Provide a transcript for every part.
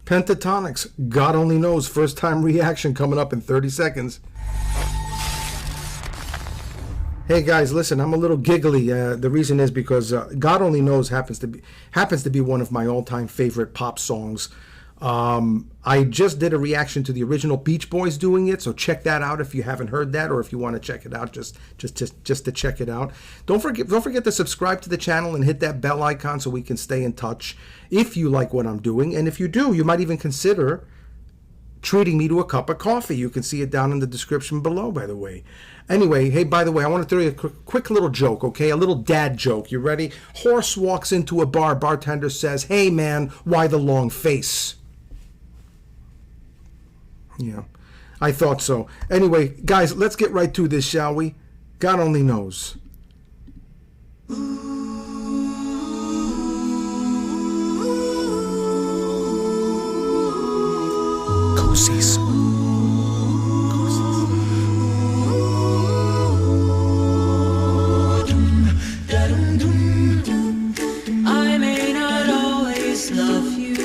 Pentatonix, God Only Knows, first time reaction coming up in 30 seconds. Hey guys, listen, I'm a little giggly. The reason is because God Only Knows happens to be one of my all-time favorite pop songs. I just did a reaction to the original Beach Boys doing it, so check that out if you haven't heard that, or if you want to check it out, just to check it out. Don't forget to subscribe to the channel and hit that bell icon so we can stay in touch if you like what I'm doing. And if you do, you might even consider treating me to a cup of coffee. You can see it down in the description below, by the way. Anyway, hey, by the way, I want to throw you a quick little joke, okay? A little dad joke. You ready? Horse walks into a bar. Bartender says, "Hey, man, why the long face?" Yeah, I thought so. Anyway, guys, let's get right to this, shall we? God Only Knows. Cozies. I may not always love you,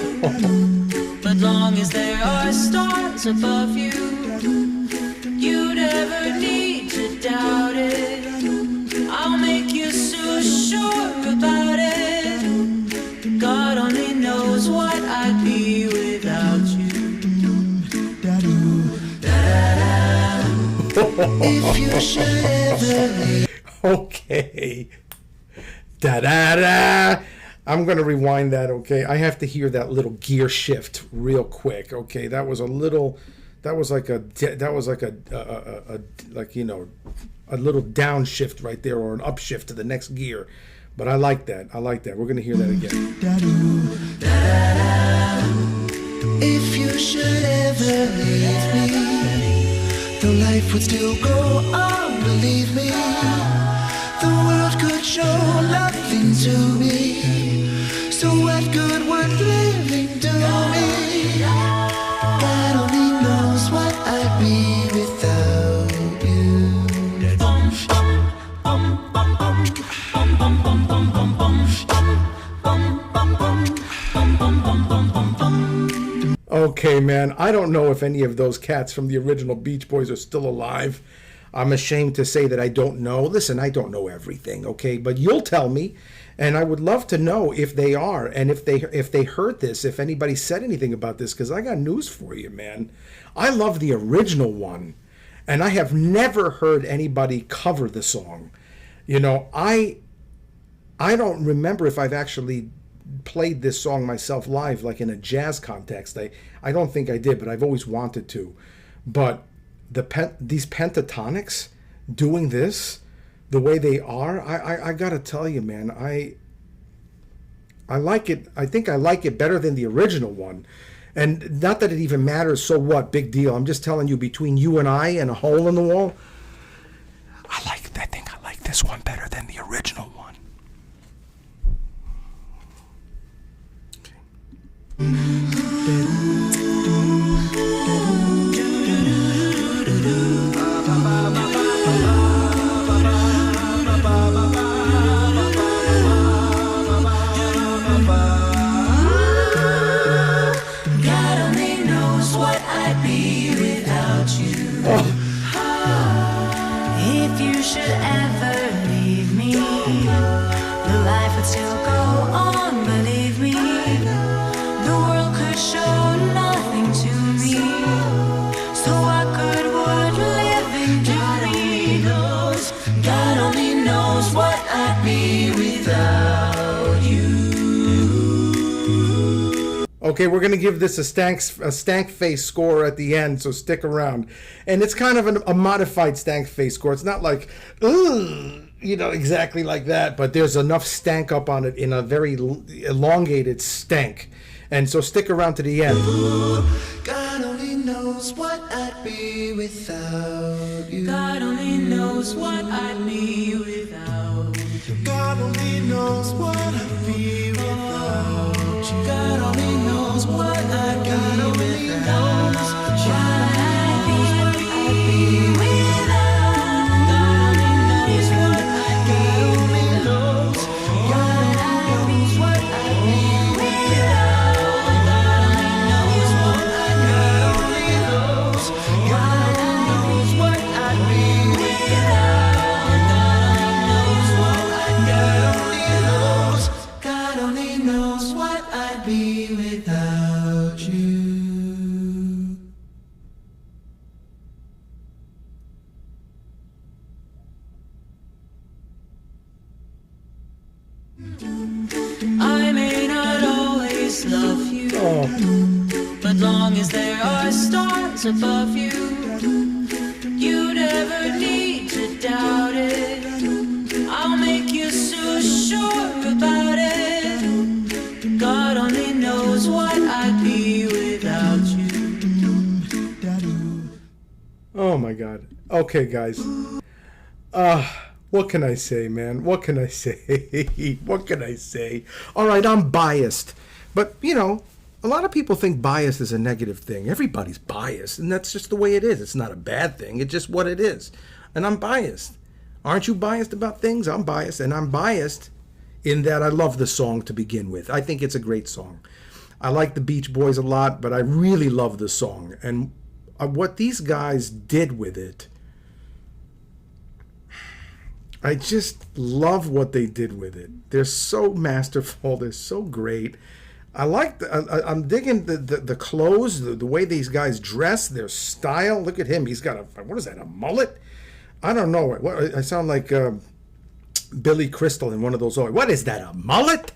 but long as there are stars above you, you never need to doubt it. I'll make you so sure about it. God only knows what I'd be without you. If you should ever leave. Okay. Da-da-da. I'm going to rewind that, okay? I have to hear that little gear shift real quick, okay? That was a little, like a little downshift right there, or an upshift to the next gear. But I like that. I like that. We're going to hear that again. If you should ever leave me, the life would still go on, believe me. The world could show nothing to me, so what good would living do me? God only knows what I'd be without you. Okay, man, I don't know if any of those cats from the original Beach Boys are still alive. I'm ashamed to say that I don't know. Listen, I don't know everything, okay? But you'll tell me, and I would love to know if they are, and if they heard this, if anybody said anything about this, because I got news for you, man. I love the original one, and I have never heard anybody cover the song. You know, I don't remember if I've actually played this song myself live, like in a jazz context. I don't think I did, but I've always wanted to. But these Pentatonix doing this the way they are, I gotta tell you, man, I like it. I think I like it better than the original one. And not that it even matters, so what, big deal. I'm just telling you, between you and I and a hole in the wall, I think I like this one better than the original one. If you should ever leave me, the life would still go on, believe me. The world could show nothing to me, so what good would living do me? Knows, God only knows what I'd be without you. Okay, we're going to give this a stank face score at the end, so stick around. And it's kind of a modified stank face score. It's not like, ugh, you know, exactly like that, but there's enough stank up on it in a very elongated stank. And so stick around to the end. God only knows what I'd be without you. God only knows what I'd be without you. God only knows what I'd be without you. God only knows what I'd be without you. be without you. I may not always love you, but long as there are stars above you, you never need to doubt it. I'll make you so sure about it. God only knows what I'd be without you. Oh my God. Okay, guys. What can I say, man? What can I say? What can I say? All right, I'm biased. But, you know, a lot of people think bias is a negative thing. Everybody's biased, and that's just the way it is. It's not a bad thing. It's just what it is. And I'm biased. Aren't you biased about things? I'm biased, and I'm biased in that I love the song to begin with. I think it's a great song. I like the Beach Boys a lot, but I really love the song. And what these guys did with it, I just love what they did with it. They're so masterful. They're so great. I like. I'm digging the clothes, the way these guys dress, their style. Look at him. He's got what is that? A mullet? I don't know. I sound like Billy Crystal in one of those. What is that? A mullet?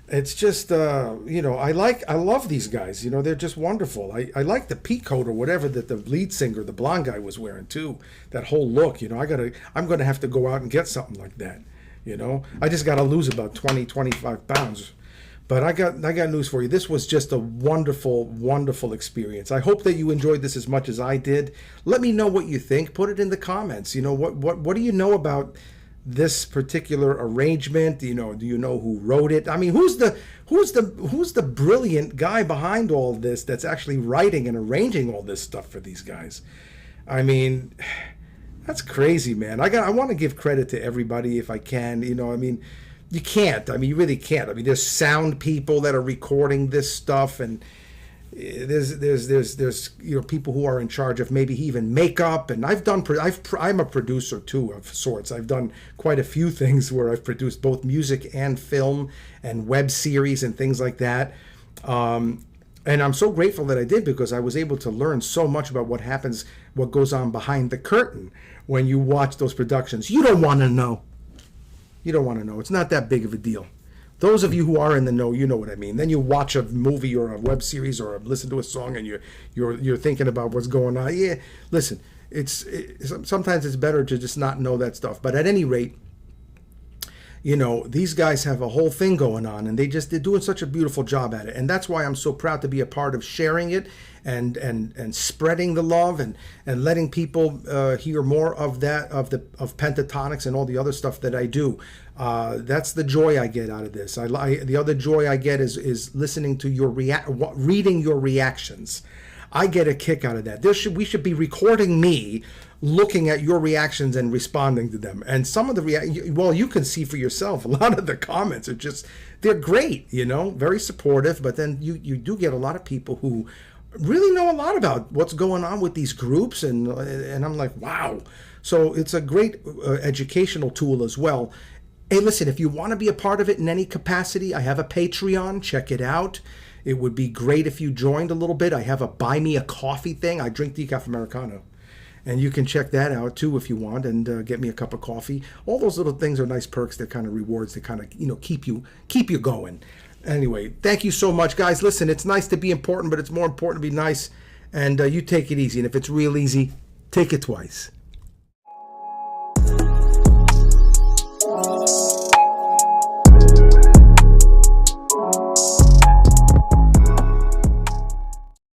It's just you know. I love these guys. You know, they're just wonderful. I like the peacoat or whatever that the lead singer, the blonde guy, was wearing too. That whole look. You know, I'm gonna have to go out and get something like that. You know, I just got to lose about 25 pounds. But I got news for you. This was just a wonderful, wonderful experience. I hope that you enjoyed this as much as I did. Let me know what you think. Put it in the comments. You know, what do you know about this particular arrangement? You know, do you know who wrote it? I mean, who's the brilliant guy behind all this that's actually writing and arranging all this stuff for these guys? I mean, that's crazy, man. I want to give credit to everybody if I can. You know, I mean, you can't. I mean, you really can't. I mean, there's sound people that are recording this stuff, and there's you know, people who are in charge of maybe even makeup. And I'm a producer too of sorts. I've done quite a few things where I've produced both music and film and web series and things like that. And I'm so grateful that I did, because I was able to learn so much about what happens, what goes on behind the curtain when you watch those productions. You don't want to know. You don't want to know. It's not that big of a deal. Those of you who are in the know, you know what I mean. Then you watch a movie or a web series or listen to a song, and you're thinking about what's going on. Yeah, listen, sometimes it's better to just not know that stuff. But at any rate, you know, these guys have a whole thing going on, and they're doing such a beautiful job at it. And that's why I'm so proud to be a part of sharing it and spreading the love and letting people hear more of that, of Pentatonix and all the other stuff that I do. That's the joy I get out of this. The other joy I get is listening to your reading your reactions. I get a kick out of that. We should be recording me looking at your reactions and responding to them. And some of the well, you can see for yourself, a lot of the comments are just, they're great, you know, very supportive. But then you do get a lot of people who really know a lot about what's going on with these groups, and I'm like, wow. So it's a great educational tool as well. Hey, listen, if you want to be a part of it in any capacity, I have a Patreon. Check it out. It would be great if you joined a little bit. I have a buy me a coffee thing. I drink decaf Americano. And you can check that out too if you want, and get me a cup of coffee. All those little things are nice perks. They're kind of rewards that kind of, you know, keep you going. Anyway, thank you so much, guys. Listen, it's nice to be important, but it's more important to be nice. And you take it easy. And if it's real easy, take it twice.